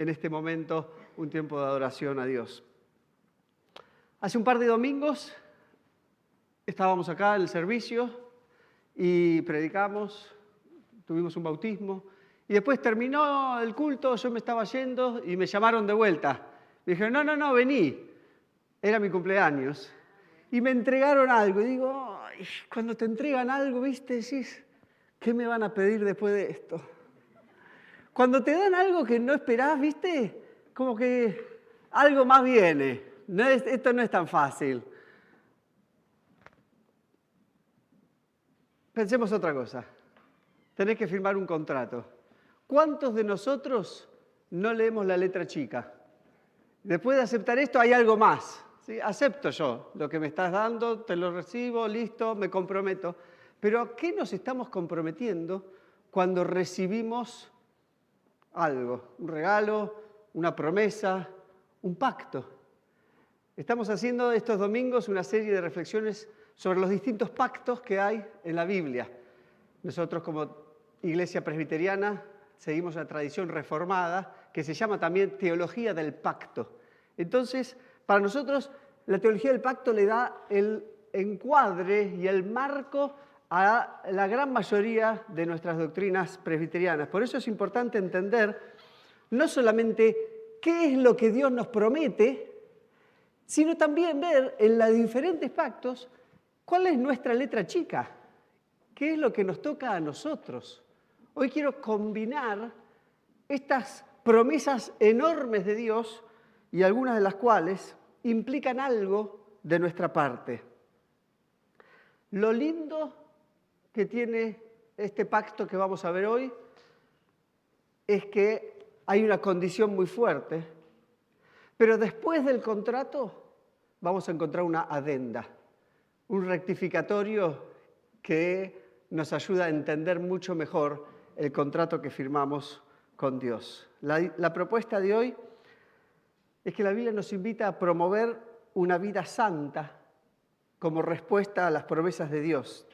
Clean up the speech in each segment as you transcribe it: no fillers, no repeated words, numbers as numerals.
en este momento un tiempo de adoración a Dios. Hace un par de domingos estábamos acá en el servicio y predicamos, tuvimos un bautismo y después terminó el culto, yo me estaba yendo y me llamaron de vuelta. Me dijeron, no, vení. Era mi cumpleaños. Y me entregaron algo. Y digo, ay, cuando te entregan algo, ¿viste? Decís, ¿qué me van a pedir después de esto? Cuando te dan algo que no esperás, ¿viste? Como que algo más viene. Esto no es tan fácil. Pensemos otra cosa. Tenés que firmar un contrato. ¿Cuántos de nosotros no leemos la letra chica? Después de aceptar esto hay algo más. ¿Sí? Acepto yo lo que me estás dando, te lo recibo, listo, me comprometo. Pero ¿a qué nos estamos comprometiendo cuando recibimos algo? Un regalo, una promesa, un pacto. Estamos haciendo estos domingos una serie de reflexiones sobre los distintos pactos que hay en la Biblia. Nosotros como Iglesia Presbiteriana seguimos una tradición reformada que se llama también teología del pacto. Entonces, para nosotros, la teología del pacto le da el encuadre y el marco a la gran mayoría de nuestras doctrinas presbiterianas. Por eso es importante entender no solamente qué es lo que Dios nos promete, sino también ver en los diferentes pactos cuál es nuestra letra chica, qué es lo que nos toca a nosotros. Hoy quiero combinar estas promesas enormes de Dios y algunas de las cuales implican algo de nuestra parte. Lo lindo que tiene este pacto que vamos a ver hoy es que hay una condición muy fuerte, pero después del contrato vamos a encontrar una adenda, un rectificatorio que nos ayuda a entender mucho mejor el contrato que firmamos con Dios. La propuesta de hoy es que la Biblia nos invita a promover una vida santa como respuesta a las promesas de Dios.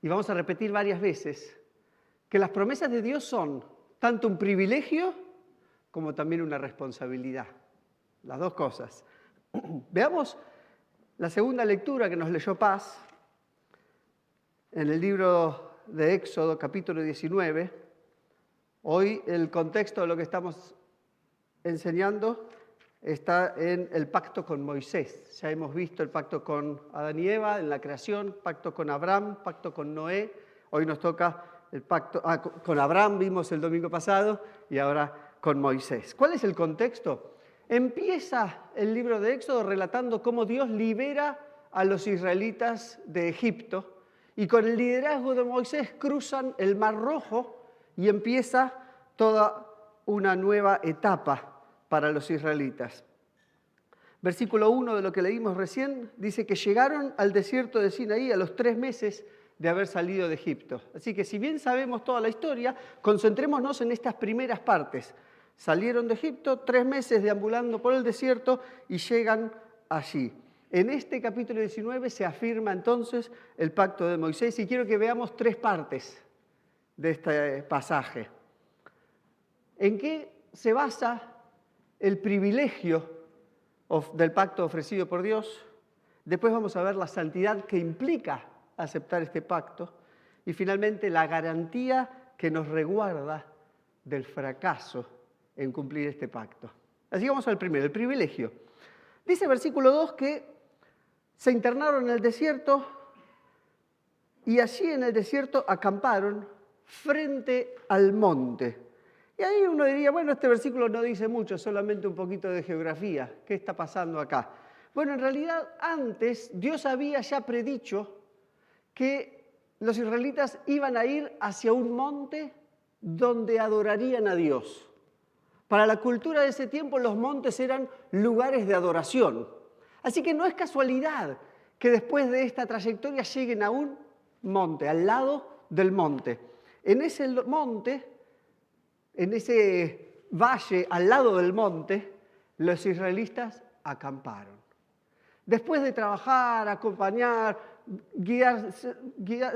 Y vamos a repetir varias veces que las promesas de Dios son tanto un privilegio como también una responsabilidad. Las dos cosas. Veamos la segunda lectura que nos leyó Paz en el libro de Éxodo, capítulo 19. Hoy el contexto de lo que estamos enseñando está en el pacto con Moisés. Ya hemos visto el pacto con Adán y Eva en la creación, pacto con Abraham, pacto con Noé. Hoy nos toca el pacto con Abraham, vimos el domingo pasado, y ahora con Moisés. ¿Cuál es el contexto? Empieza el libro de Éxodo relatando cómo Dios libera a los israelitas de Egipto y con el liderazgo de Moisés cruzan el Mar Rojo y empieza toda una nueva etapa para los israelitas. Versículo 1 de lo que leímos recién dice que llegaron al desierto de Sinaí a los 3 meses de haber salido de Egipto. Así que si bien sabemos toda la historia, concentrémonos en estas primeras partes. Salieron de Egipto, 3 meses deambulando por el desierto y llegan allí. En este capítulo 19 se afirma entonces el pacto de Moisés y quiero que veamos 3 partes de este pasaje. ¿En qué se basa el privilegio del pacto ofrecido por Dios? Después vamos a ver la santidad que implica aceptar este pacto y finalmente la garantía que nos resguarda del fracaso en cumplir este pacto. Así que vamos al primero, el privilegio. Dice el versículo 2 que se internaron en el desierto y allí en el desierto acamparon frente al monte. Y ahí uno diría, bueno, este versículo no dice mucho, solamente un poquito de geografía. ¿Qué está pasando acá? Bueno, en realidad antes Dios había ya predicho que los israelitas iban a ir hacia un monte donde adorarían a Dios. Para la cultura de ese tiempo los montes eran lugares de adoración. Así que no es casualidad que después de esta trayectoria lleguen a un monte, al lado del monte. En ese monte, en ese valle al lado del monte, los israelitas acamparon. Después de trabajar, acompañar,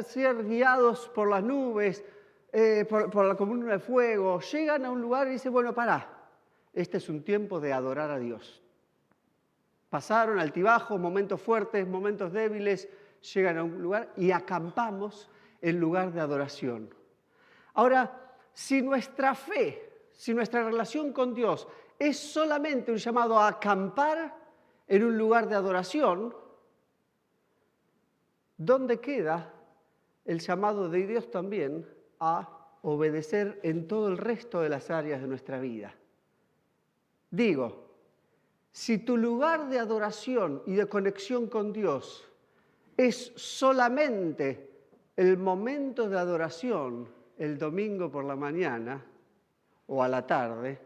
ser guiados por las nubes, por la columna de fuego, llegan a un lugar y dicen, bueno, pará, este es un tiempo de adorar a Dios. Pasaron altibajos, momentos fuertes, momentos débiles, llegan a un lugar y acampamos en lugar de adoración. Ahora, si nuestra fe, si nuestra relación con Dios es solamente un llamado a acampar en un lugar de adoración, ¿dónde queda el llamado de Dios también a obedecer en todo el resto de las áreas de nuestra vida? Digo, si tu lugar de adoración y de conexión con Dios es solamente el momento de adoración el domingo por la mañana o a la tarde,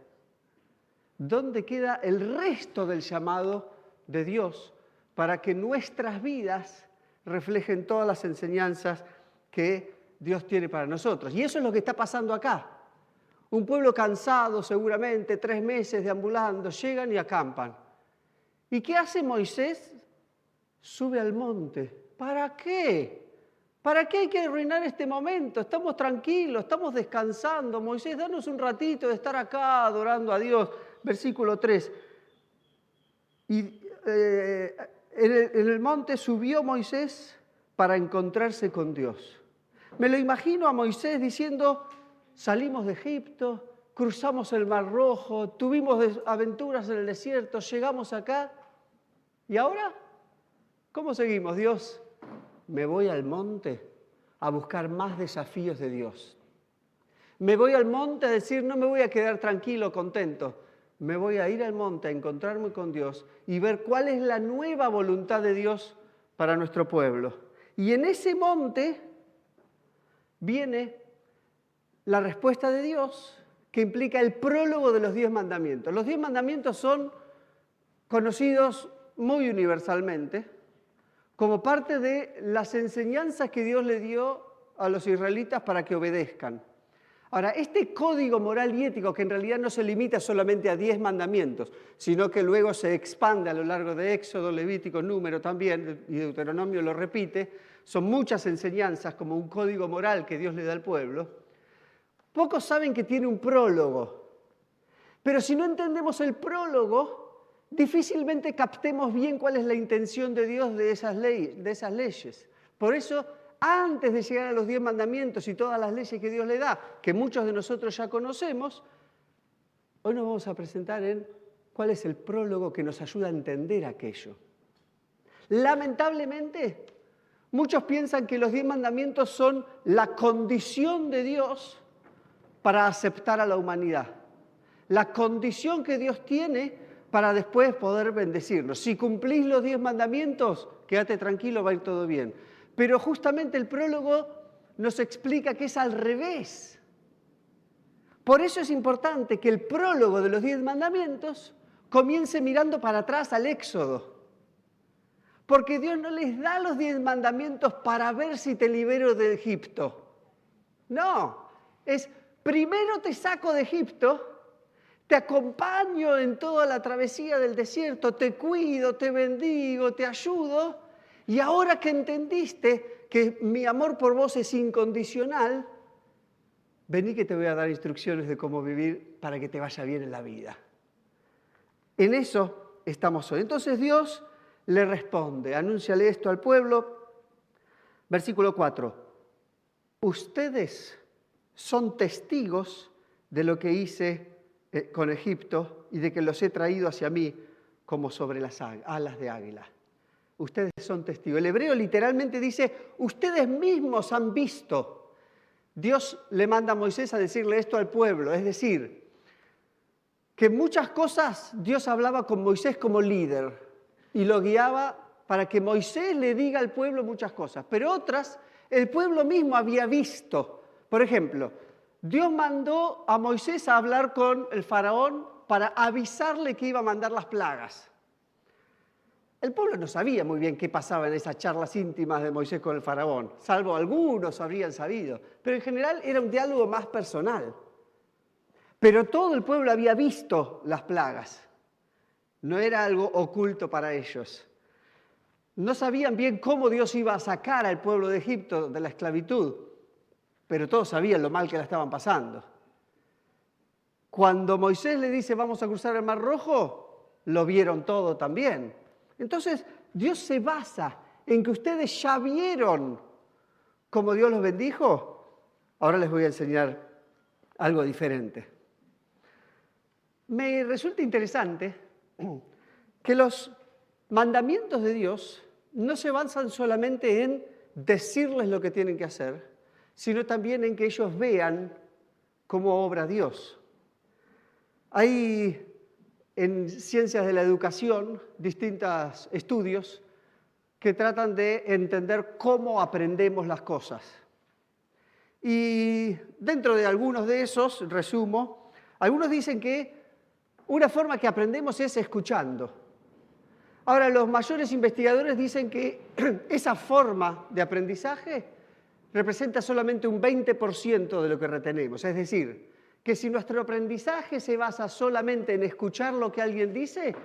¿dónde queda el resto del llamado de Dios para que nuestras vidas reflejen todas las enseñanzas que Dios tiene para nosotros? Y eso es lo que está pasando acá. Un pueblo cansado seguramente, 3 meses deambulando, llegan y acampan. ¿Y qué hace Moisés? Sube al monte. ¿Para qué? ¿Para qué hay que arruinar este momento? Estamos tranquilos, estamos descansando. Moisés, danos un ratito de estar acá adorando a Dios. Versículo 3. Y en el monte subió Moisés para encontrarse con Dios. Me lo imagino a Moisés diciendo, salimos de Egipto, cruzamos el Mar Rojo, tuvimos aventuras en el desierto, llegamos acá. ¿Y ahora? ¿Cómo seguimos, Dios? Me voy al monte a buscar más desafíos de Dios. Me voy al monte a decir, no me voy a quedar tranquilo, contento. Me voy a ir al monte a encontrarme con Dios y ver cuál es la nueva voluntad de Dios para nuestro pueblo. Y en ese monte viene la respuesta de Dios, que implica el prólogo de los 10 mandamientos. Los 10 mandamientos son conocidos muy universalmente como parte de las enseñanzas que Dios le dio a los israelitas para que obedezcan. Ahora, este código moral y ético, que en realidad no se limita solamente a 10 mandamientos, sino que luego se expande a lo largo de Éxodo, Levítico, Número también, y Deuteronomio lo repite, son muchas enseñanzas como un código moral que Dios le da al pueblo. Pocos saben que tiene un prólogo, pero si no entendemos el prólogo, difícilmente captemos bien cuál es la intención de Dios de esas leyes. Por eso, antes de llegar a los 10 mandamientos y todas las leyes que Dios le da, que muchos de nosotros ya conocemos, hoy nos vamos a presentar en cuál es el prólogo que nos ayuda a entender aquello. Lamentablemente, muchos piensan que los 10 mandamientos son la condición de Dios para aceptar a la humanidad. La condición que Dios tiene para después poder bendecirnos. Si cumplís los 10 mandamientos, quédate tranquilo, va a ir todo bien. Pero justamente el prólogo nos explica que es al revés. Por eso es importante que el prólogo de los 10 mandamientos comience mirando para atrás al Éxodo. Porque Dios no les da los 10 mandamientos para ver si te libero de Egipto. No, es primero te saco de Egipto, te acompaño en toda la travesía del desierto, te cuido, te bendigo, te ayudo. Y ahora que entendiste que mi amor por vos es incondicional, vení que te voy a dar instrucciones de cómo vivir para que te vaya bien en la vida. En eso estamos hoy. Entonces Dios le responde, anúnciale esto al pueblo. Versículo 4. Ustedes son testigos de lo que hice con Egipto y de que los he traído hacia mí como sobre las alas de águila. Ustedes son testigos. El hebreo literalmente dice, ustedes mismos han visto. Dios le manda a Moisés a decirle esto al pueblo, es decir, que muchas cosas Dios hablaba con Moisés como líder y lo guiaba para que Moisés le diga al pueblo muchas cosas, pero otras el pueblo mismo había visto. Por ejemplo, Dios mandó a Moisés a hablar con el faraón para avisarle que iba a mandar las plagas. El pueblo no sabía muy bien qué pasaba en esas charlas íntimas de Moisés con el faraón, salvo algunos habrían sabido, pero en general era un diálogo más personal. Pero todo el pueblo había visto las plagas, no era algo oculto para ellos. No sabían bien cómo Dios iba a sacar al pueblo de Egipto de la esclavitud, pero todos sabían lo mal que la estaban pasando. Cuando Moisés le dice vamos a cruzar el Mar Rojo, lo vieron todo también. Entonces, Dios se basa en que ustedes ya vieron cómo Dios los bendijo. Ahora les voy a enseñar algo diferente. Me resulta interesante que los mandamientos de Dios no se basan solamente en decirles lo que tienen que hacer, sino también en que ellos vean cómo obra Dios. Hay en ciencias de la educación distintos estudios que tratan de entender cómo aprendemos las cosas. Y dentro de algunos de esos, resumo, algunos dicen que una forma que aprendemos es escuchando. Ahora, los mayores investigadores dicen que esa forma de aprendizaje representa solamente un 20% de lo que retenemos. Es decir, que si nuestro aprendizaje se basa solamente en escuchar lo que alguien dice,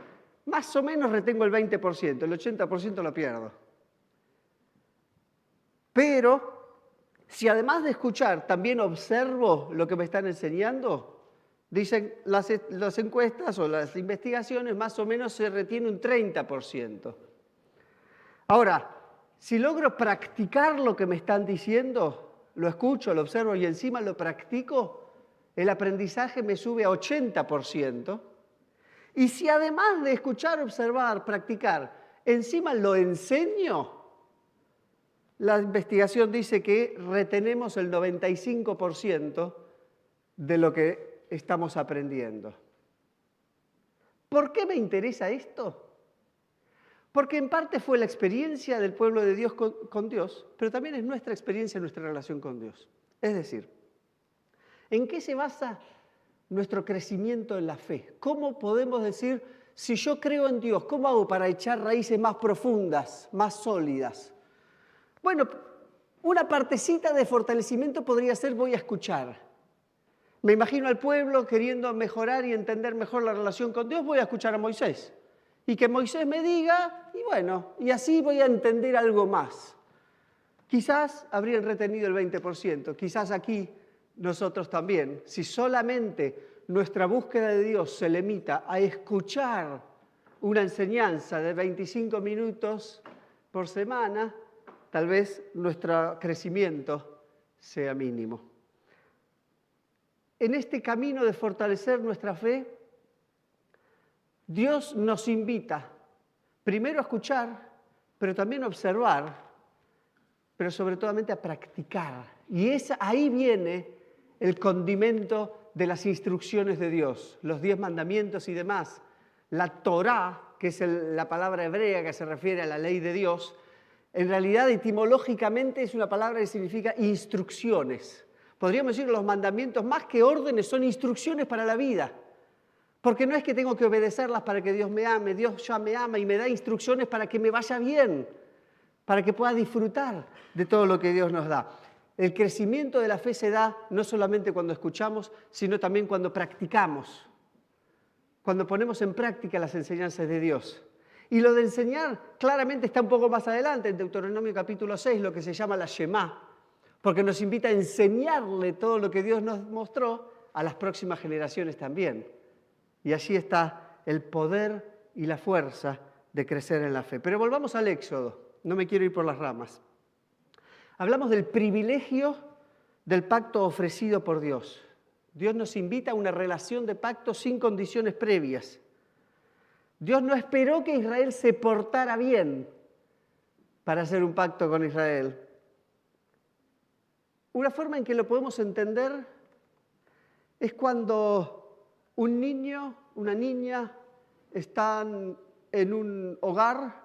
más o menos retengo el 20%, el 80% lo pierdo. Pero, si además de escuchar también observo lo que me están enseñando, dicen las encuestas o las investigaciones, más o menos se retiene un 30%. Ahora, si logro practicar lo que me están diciendo, lo escucho, lo observo y encima lo practico, el aprendizaje me sube a 80%. Y si además de escuchar, observar, practicar, encima lo enseño, la investigación dice que retenemos el 95% de lo que estamos aprendiendo. ¿Por qué me interesa esto? Porque en parte fue la experiencia del pueblo de Dios con Dios, pero también es nuestra experiencia, nuestra relación con Dios. Es decir, ¿en qué se basa nuestro crecimiento en la fe? ¿Cómo podemos decir, si yo creo en Dios, ¿cómo hago para echar raíces más profundas, más sólidas? Bueno, una partecita de fortalecimiento podría ser voy a escuchar. Me imagino al pueblo queriendo mejorar y entender mejor la relación con Dios, voy a escuchar a Moisés. Y que Moisés me diga, y bueno, y así voy a entender algo más. Quizás habrían retenido el 20%, quizás aquí nosotros también. Si solamente nuestra búsqueda de Dios se limita a escuchar una enseñanza de 25 minutos por semana, tal vez nuestro crecimiento sea mínimo. En este camino de fortalecer nuestra fe, Dios nos invita primero a escuchar, pero también a observar, pero sobre todo a practicar. Y ahí viene el condimento de las instrucciones de Dios, los 10 mandamientos y demás. La Torá, que es la palabra hebrea que se refiere a la ley de Dios, en realidad etimológicamente es una palabra que significa instrucciones. Podríamos decir que los mandamientos, más que órdenes, son instrucciones para la vida. Porque no es que tengo que obedecerlas para que Dios me ame, Dios ya me ama y me da instrucciones para que me vaya bien, para que pueda disfrutar de todo lo que Dios nos da. El crecimiento de la fe se da no solamente cuando escuchamos, sino también cuando practicamos, cuando ponemos en práctica las enseñanzas de Dios. Y lo de enseñar claramente está un poco más adelante, en Deuteronomio capítulo 6, lo que se llama la Shemá, porque nos invita a enseñarle todo lo que Dios nos mostró a las próximas generaciones también. Y allí está el poder y la fuerza de crecer en la fe. Pero volvamos al Éxodo, no me quiero ir por las ramas. Hablamos del privilegio del pacto ofrecido por Dios. Dios nos invita a una relación de pacto sin condiciones previas. Dios no esperó que Israel se portara bien para hacer un pacto con Israel. Una forma en que lo podemos entender es cuando un niño, una niña están en un hogar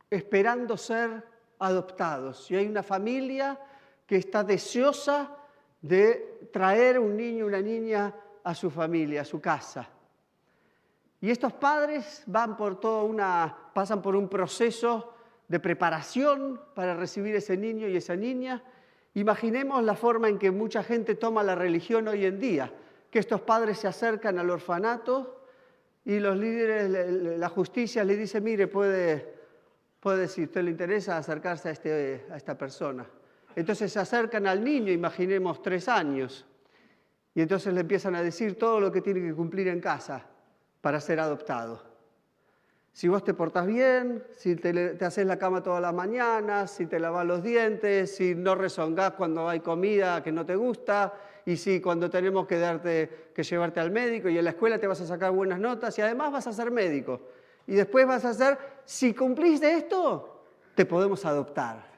esperando ser adoptados y hay una familia que está deseosa de traer un niño, una niña a su familia, a su casa. Y estos padres pasan por un proceso de preparación para recibir ese niño y esa niña. Imaginemos la forma en que mucha gente toma la religión hoy en día, que estos padres se acercan al orfanato y los líderes, la justicia le dice, mire, puede si a usted le interesa acercarse a esta persona. Entonces se acercan al niño, imaginemos 3 años, Y entonces le empiezan a decir todo lo que tiene que cumplir en casa para ser adoptado. Si vos te portás bien, si te haces la cama todas las mañanas, si te lavas los dientes, si no rezongás cuando hay comida que no te gusta, y si cuando tenemos que llevarte al médico y en la escuela te vas a sacar buenas notas y además vas a ser médico. Y después vas a ser, si cumplís de esto, te podemos adoptar.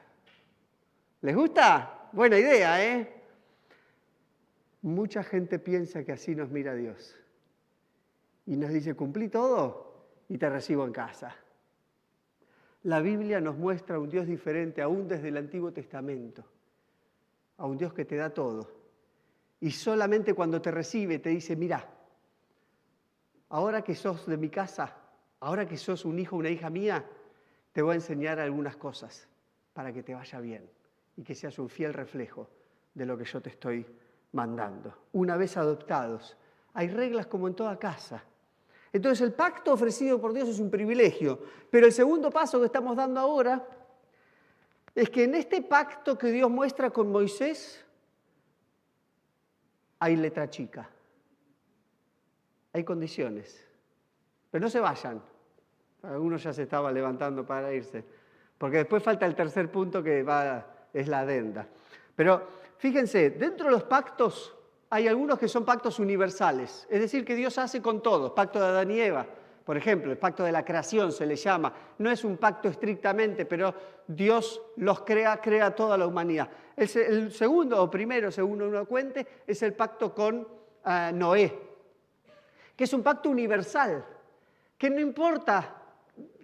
¿Les gusta? Buena idea, ¿eh? Mucha gente piensa que así nos mira Dios. Y nos dice, cumplí todo y te recibo en casa. La Biblia nos muestra a un Dios diferente, aún desde el Antiguo Testamento. A un Dios que te da todo. Y solamente cuando te recibe te dice, mira, ahora que sos de mi casa, ahora que sos un hijo o una hija mía, te voy a enseñar algunas cosas para que te vaya bien y que seas un fiel reflejo de lo que yo te estoy mandando. Una vez adoptados, hay reglas como en toda casa. Entonces el pacto ofrecido por Dios es un privilegio, pero el segundo paso que estamos dando ahora es que en este pacto que Dios muestra con Moisés hay letra chica, hay condiciones, pero no se vayan. Algunos ya se estaba levantando para irse, porque después falta el tercer punto que es la adenda. Pero fíjense, dentro de los pactos hay algunos que son pactos universales, es decir, que Dios hace con todos. Pacto de Adán y Eva, por ejemplo, el pacto de la creación se le llama. No es un pacto estrictamente, pero Dios los crea a toda la humanidad. El segundo o primero, según uno cuente, es el pacto con Noé, que es un pacto universal, que no importa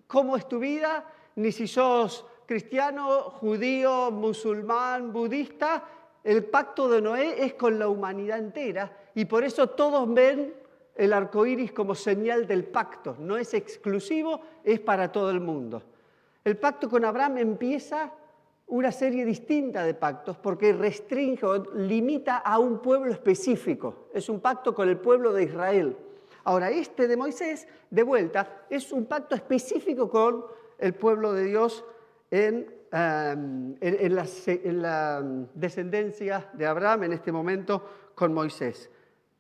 cómo es tu vida, ni si sos cristiano, judío, musulmán, budista. El pacto de Noé es con la humanidad entera y por eso todos ven el arco iris como señal del pacto. No es exclusivo, es para todo el mundo. El pacto con Abraham empieza una serie distinta de pactos porque restringe o limita a un pueblo específico. Es un pacto con el pueblo de Israel. Ahora, este de Moisés, de vuelta, es un pacto específico con el pueblo de Dios en la descendencia de Abraham, en este momento con Moisés.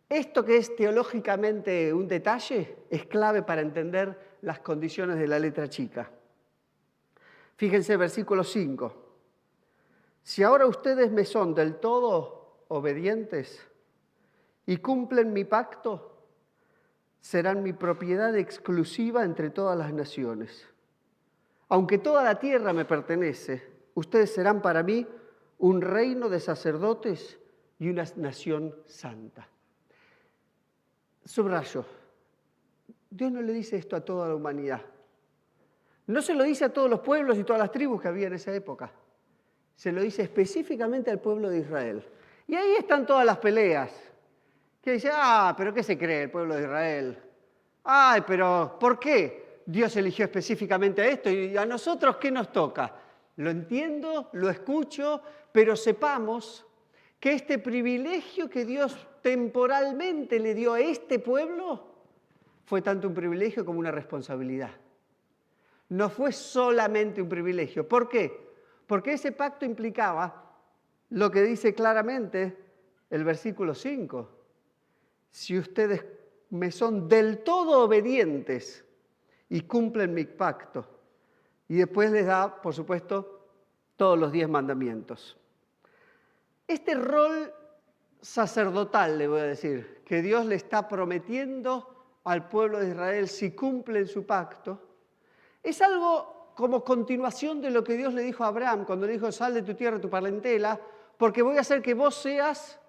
Esto que es teológicamente un detalle es clave para entender las condiciones de la letra chica. Fíjense, versículo 5. Si ahora ustedes me son del todo obedientes y cumplen mi pacto, serán mi propiedad exclusiva entre todas las naciones. Aunque toda la tierra me pertenece, ustedes serán para mí un reino de sacerdotes y una nación santa. Subrayo, Dios no le dice esto a toda la humanidad. No se lo dice a todos los pueblos y todas las tribus que había en esa época. Se lo dice específicamente al pueblo de Israel. Y ahí están todas las peleas. Que dice, pero ¿qué se cree el pueblo de Israel? Pero ¿por qué Dios eligió específicamente a esto y a nosotros qué nos toca? Lo entiendo, lo escucho, pero sepamos que este privilegio que Dios temporalmente le dio a este pueblo fue tanto un privilegio como una responsabilidad. No fue solamente un privilegio. ¿Por qué? Porque ese pacto implicaba lo que dice claramente el versículo 5. Si ustedes me son del todo obedientes y cumplen mi pacto. Y después les da, por supuesto, todos los 10 mandamientos. Este rol sacerdotal, le voy a decir, que Dios le está prometiendo al pueblo de Israel si cumplen su pacto, es algo como continuación de lo que Dios le dijo a Abraham cuando le dijo, sal de tu tierra, tu parentela, porque voy a hacer que vos seas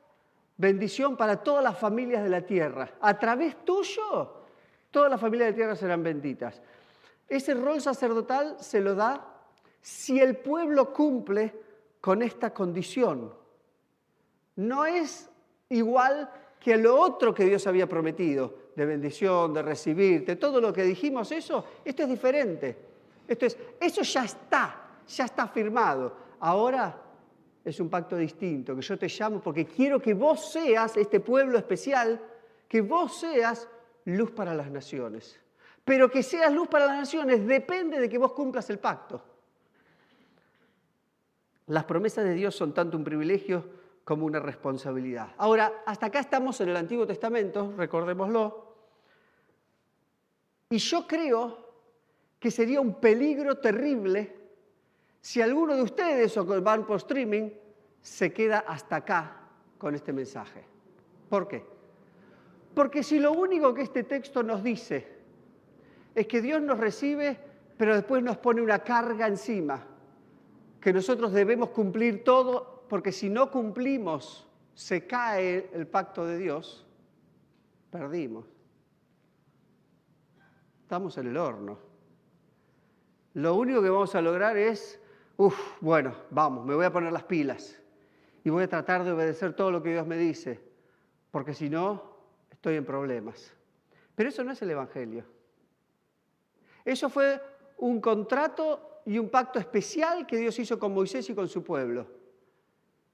bendición para todas las familias de la tierra. A través tuyo, todas las familias de la tierra serán benditas. Ese rol sacerdotal se lo da si el pueblo cumple con esta condición. No es igual que lo otro que Dios había prometido, de bendición, de recibirte, todo lo que dijimos, esto es diferente. Eso ya está firmado. Ahora es un pacto distinto, que yo te llamo porque quiero que vos seas, este pueblo especial, que vos seas luz para las naciones. Pero que seas luz para las naciones depende de que vos cumplas el pacto. Las promesas de Dios son tanto un privilegio como una responsabilidad. Ahora, hasta acá estamos en el Antiguo Testamento, recordémoslo, y yo creo que sería un peligro terrible si alguno de ustedes o que van por streaming se queda hasta acá con este mensaje. ¿Por qué? Porque si lo único que este texto nos dice es que Dios nos recibe, pero después nos pone una carga encima, que nosotros debemos cumplir todo, porque si no cumplimos, se cae el pacto de Dios, perdimos. Estamos en el horno. Lo único que vamos a lograr es, bueno, vamos, me voy a poner las pilas y voy a tratar de obedecer todo lo que Dios me dice, porque si no, estoy en problemas. Pero eso no es el Evangelio. Eso fue un contrato y un pacto especial que Dios hizo con Moisés y con su pueblo.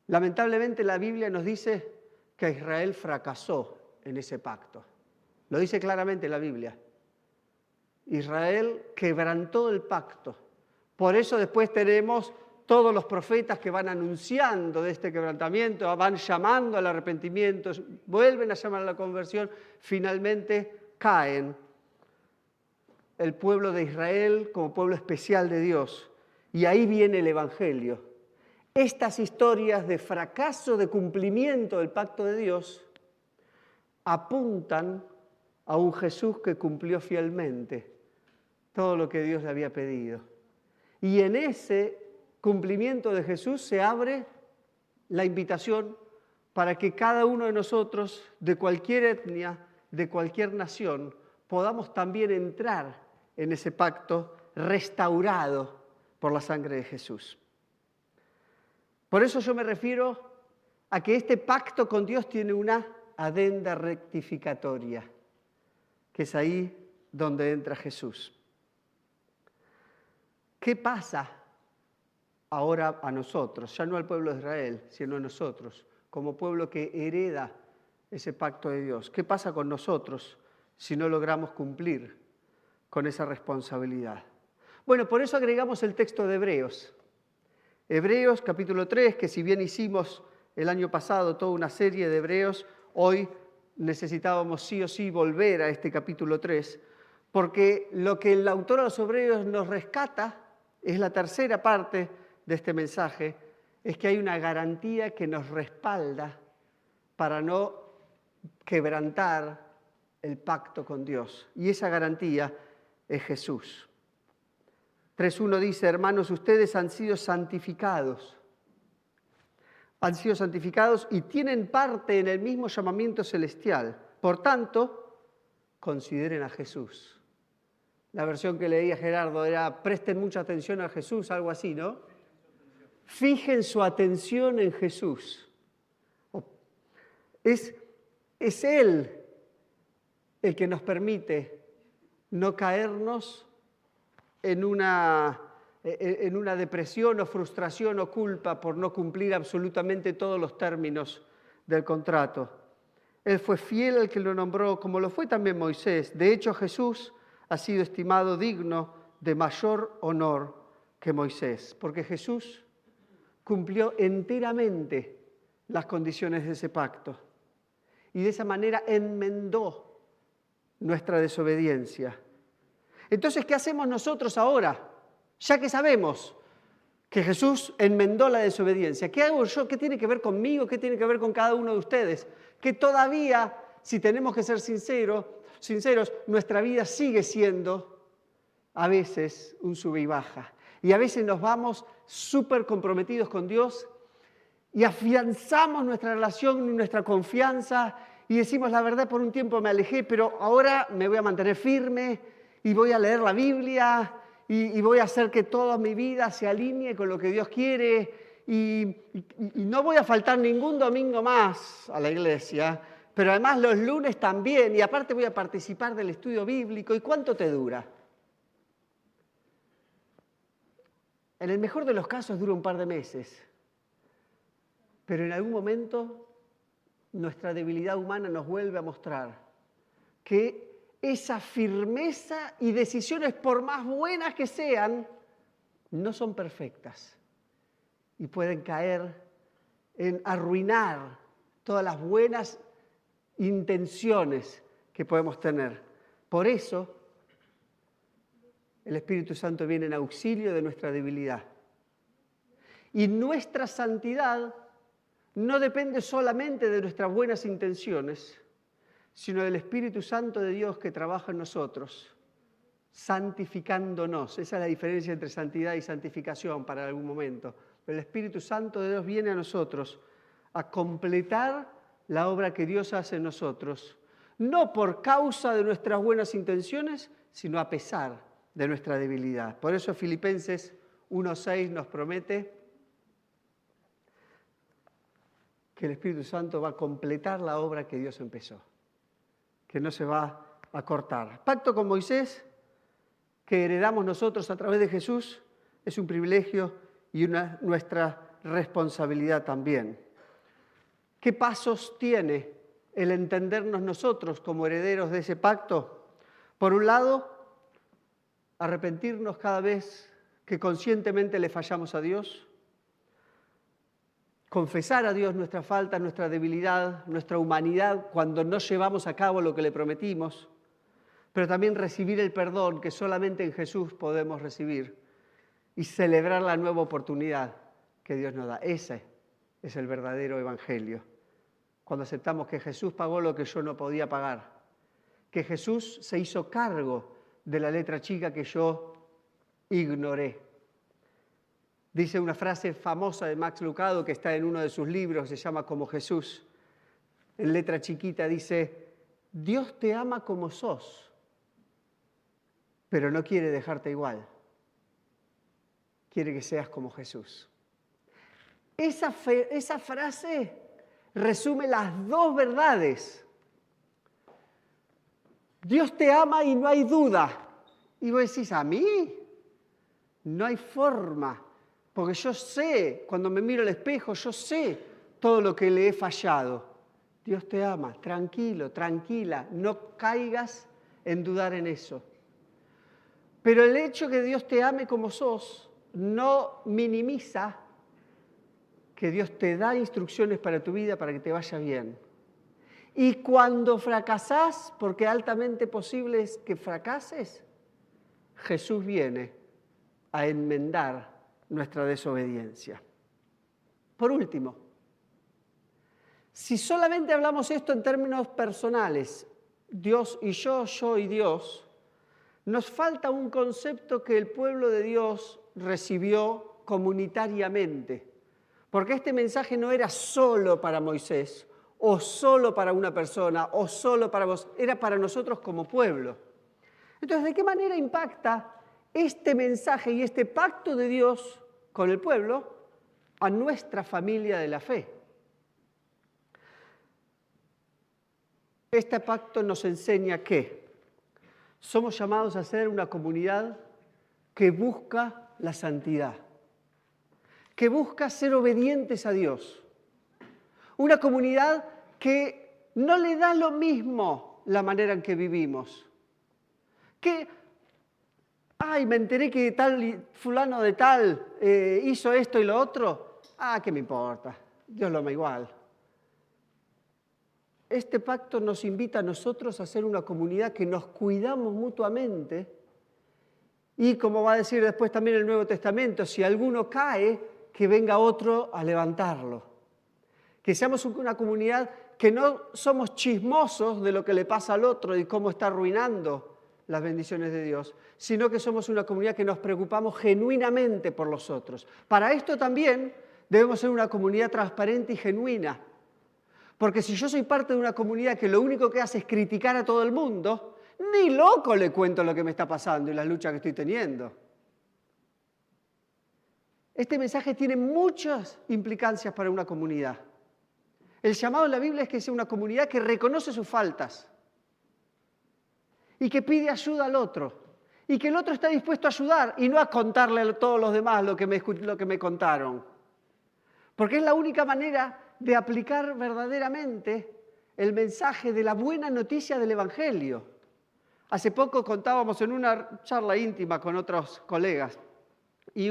Lamentablemente la Biblia nos dice que Israel fracasó en ese pacto. Lo dice claramente la Biblia. Israel quebrantó el pacto. Por eso después tenemos todos los profetas que van anunciando de este quebrantamiento, van llamando al arrepentimiento, vuelven a llamar a la conversión, finalmente caen el pueblo de Israel como pueblo especial de Dios. Y ahí viene el Evangelio. Estas historias de fracaso de cumplimiento del pacto de Dios apuntan a un Jesús que cumplió fielmente todo lo que Dios le había pedido. Y en ese cumplimiento de Jesús se abre la invitación para que cada uno de nosotros, de cualquier etnia, de cualquier nación, podamos también entrar en ese pacto restaurado por la sangre de Jesús. Por eso yo me refiero a que este pacto con Dios tiene una adenda rectificatoria, que es ahí donde entra Jesús. ¿Qué pasa ahora a nosotros? Ya no al pueblo de Israel, sino a nosotros, como pueblo que hereda ese pacto de Dios. ¿Qué pasa con nosotros si no logramos cumplir con esa responsabilidad? Bueno, por eso agregamos el texto de Hebreos. Hebreos capítulo 3, que si bien hicimos el año pasado toda una serie de Hebreos, hoy necesitábamos sí o sí volver a este capítulo 3, porque lo que el autor de los Hebreos nos rescata es la tercera parte de este mensaje, es que hay una garantía que nos respalda para no quebrantar el pacto con Dios. Y esa garantía es Jesús. 3.1 dice, hermanos, ustedes han sido santificados. Han sido santificados y tienen parte en el mismo llamamiento celestial. Por tanto, consideren a Jesús. La versión que leía Gerardo era, presten mucha atención a Jesús, algo así, ¿no? Fijen su atención en Jesús. Es Él el que nos permite no caernos en una depresión o frustración o culpa por no cumplir absolutamente todos los términos del contrato. Él fue fiel al que lo nombró, como lo fue también Moisés. De hecho, Jesús ha sido estimado digno de mayor honor que Moisés, porque Jesús cumplió enteramente las condiciones de ese pacto y de esa manera enmendó nuestra desobediencia. Entonces, ¿qué hacemos nosotros ahora? Ya que sabemos que Jesús enmendó la desobediencia, ¿qué hago yo? ¿Qué tiene que ver conmigo? ¿Qué tiene que ver con cada uno de ustedes? Que todavía, si tenemos que ser sinceros, nuestra vida sigue siendo a veces un sube y baja. Y a veces nos vamos súper comprometidos con Dios y afianzamos nuestra relación y nuestra confianza y decimos, la verdad, por un tiempo me alejé, pero ahora me voy a mantener firme y voy a leer la Biblia y voy a hacer que toda mi vida se alinee con lo que Dios quiere y no voy a faltar ningún domingo más a la iglesia, pero además los lunes también, y aparte voy a participar del estudio bíblico. ¿Y cuánto te dura? En el mejor de los casos dura un par de meses, pero en algún momento nuestra debilidad humana nos vuelve a mostrar que esa firmeza y decisiones, por más buenas que sean, no son perfectas y pueden caer en arruinar todas las buenas intenciones que podemos tener. Por eso, el Espíritu Santo viene en auxilio de nuestra debilidad. Y nuestra santidad no depende solamente de nuestras buenas intenciones, sino del Espíritu Santo de Dios que trabaja en nosotros, santificándonos. Esa es la diferencia entre santidad y santificación para algún momento. Pero el Espíritu Santo de Dios viene a nosotros a completar la obra que Dios hace en nosotros, no por causa de nuestras buenas intenciones, sino a pesar de nuestra debilidad. Por eso Filipenses 1:6 nos promete que el Espíritu Santo va a completar la obra que Dios empezó, que no se va a cortar. Pacto con Moisés, que heredamos nosotros a través de Jesús, es un privilegio y nuestra responsabilidad también. ¿Qué pasos tiene el entendernos nosotros como herederos de ese pacto? Por un lado, arrepentirnos cada vez que conscientemente le fallamos a Dios, confesar a Dios nuestra falta, nuestra debilidad, nuestra humanidad cuando no llevamos a cabo lo que le prometimos, pero también recibir el perdón que solamente en Jesús podemos recibir y celebrar la nueva oportunidad que Dios nos da. Ese es el verdadero evangelio. Cuando aceptamos que Jesús pagó lo que yo no podía pagar, que Jesús se hizo cargo de la letra chica que yo ignoré. Dice una frase famosa de Max Lucado que está en uno de sus libros, se llama Como Jesús. En letra chiquita dice, Dios te ama como sos, pero no quiere dejarte igual. Quiere que seas como Jesús. Esa frase resume las dos verdades. Dios te ama y no hay duda. Y vos decís, ¿a mí? No hay forma. Porque yo sé, cuando me miro al espejo, yo sé todo lo que le he fallado. Dios te ama, tranquilo, tranquila, no caigas en dudar en eso. Pero el hecho que Dios te ame como sos no minimiza que Dios te da instrucciones para tu vida para que te vaya bien. Y cuando fracasás, porque altamente posible es que fracases, Jesús viene a enmendar nuestra desobediencia. Por último, si solamente hablamos esto en términos personales, Dios y yo y Dios, nos falta un concepto que el pueblo de Dios recibió comunitariamente. Porque este mensaje no era solo para Moisés, o solo para una persona, o solo para vos, era para nosotros como pueblo. Entonces, ¿de qué manera impacta este mensaje y este pacto de Dios con el pueblo a nuestra familia de la fe? Este pacto nos enseña que somos llamados a ser una comunidad que busca la santidad, que busca ser obedientes a Dios. Una comunidad que no le da lo mismo la manera en que vivimos. Que, me enteré que tal fulano de tal hizo esto y lo otro. ¿Qué me importa? Dios lo ama igual. Este pacto nos invita a nosotros a ser una comunidad que nos cuidamos mutuamente y, como va a decir después también el Nuevo Testamento, si alguno cae, que venga otro a levantarlo. Que seamos una comunidad que no somos chismosos de lo que le pasa al otro y cómo está arruinando las bendiciones de Dios, sino que somos una comunidad que nos preocupamos genuinamente por los otros. Para esto también debemos ser una comunidad transparente y genuina. Porque si yo soy parte de una comunidad que lo único que hace es criticar a todo el mundo, ni loco le cuento lo que me está pasando y las luchas que estoy teniendo. Este mensaje tiene muchas implicancias para una comunidad. El llamado en la Biblia es que sea una comunidad que reconoce sus faltas y que pide ayuda al otro y que el otro está dispuesto a ayudar y no a contarle a todos los demás lo que me contaron. Porque es la única manera de aplicar verdaderamente el mensaje de la buena noticia del Evangelio. Hace poco contábamos en una charla íntima con otros colegas y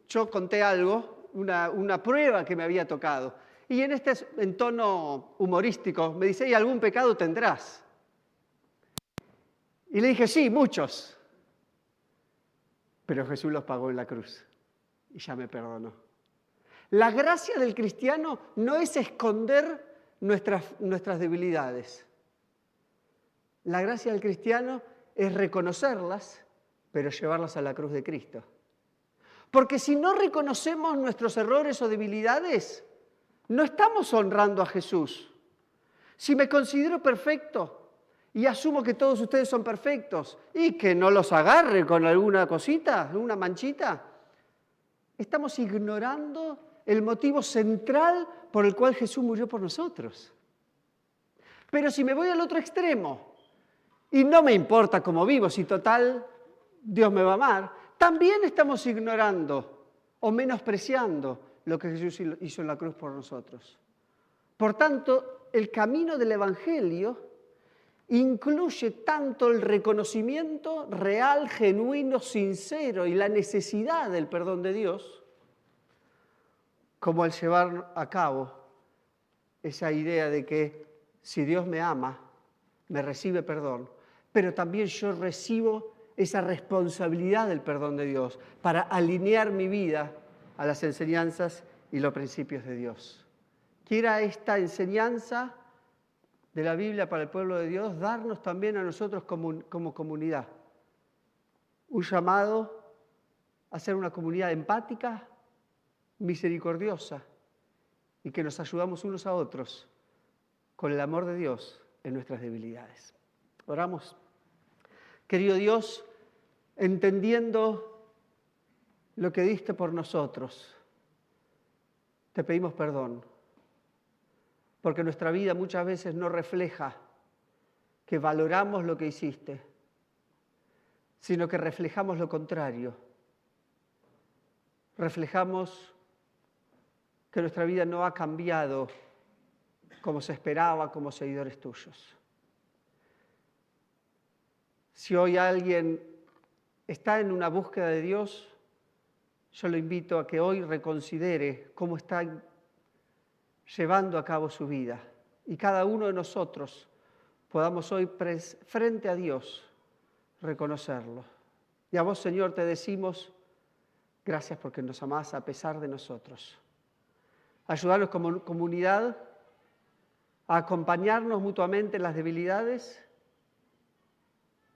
yo conté algo una prueba que me había tocado. Y en tono humorístico me dice, ¿y algún pecado tendrás? Y le dije, sí, muchos. Pero Jesús los pagó en la cruz y ya me perdonó. La gracia del cristiano no es esconder nuestras debilidades. La gracia del cristiano es reconocerlas, pero llevarlas a la cruz de Cristo. Porque si no reconocemos nuestros errores o debilidades, no estamos honrando a Jesús. Si me considero perfecto y asumo que todos ustedes son perfectos y que no los agarre con alguna cosita, alguna manchita, estamos ignorando el motivo central por el cual Jesús murió por nosotros. Pero si me voy al otro extremo y no me importa cómo vivo, si total Dios me va a amar, también estamos ignorando o menospreciando lo que Jesús hizo en la cruz por nosotros. Por tanto, el camino del Evangelio incluye tanto el reconocimiento real, genuino, sincero y la necesidad del perdón de Dios, como el llevar a cabo esa idea de que si Dios me ama, me recibe perdón, pero también yo recibo esa responsabilidad del perdón de Dios para alinear mi vida a las enseñanzas y los principios de Dios. Quiera esta enseñanza de la Biblia para el pueblo de Dios darnos también a nosotros como comunidad un llamado a ser una comunidad empática, misericordiosa y que nos ayudamos unos a otros con el amor de Dios en nuestras debilidades. Oramos. Querido Dios, entendiendo lo que diste por nosotros, te pedimos perdón, porque nuestra vida muchas veces no refleja que valoramos lo que hiciste, sino que reflejamos lo contrario. Reflejamos que nuestra vida no ha cambiado como se esperaba como seguidores tuyos. Si hoy alguien está en una búsqueda de Dios, yo lo invito a que hoy reconsidere cómo está llevando a cabo su vida. Y cada uno de nosotros podamos hoy frente a Dios reconocerlo. Y a vos, Señor, te decimos gracias porque nos amás a pesar de nosotros. Ayudarnos como comunidad a acompañarnos mutuamente en las debilidades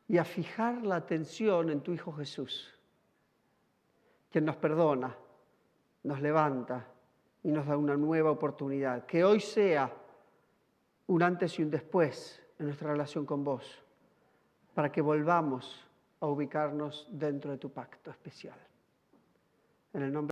y a fijar la atención en tu Hijo Jesús, quien nos perdona, nos levanta y nos da una nueva oportunidad. Que hoy sea un antes y un después en nuestra relación con vos, para que volvamos a ubicarnos dentro de tu pacto especial. En el nombre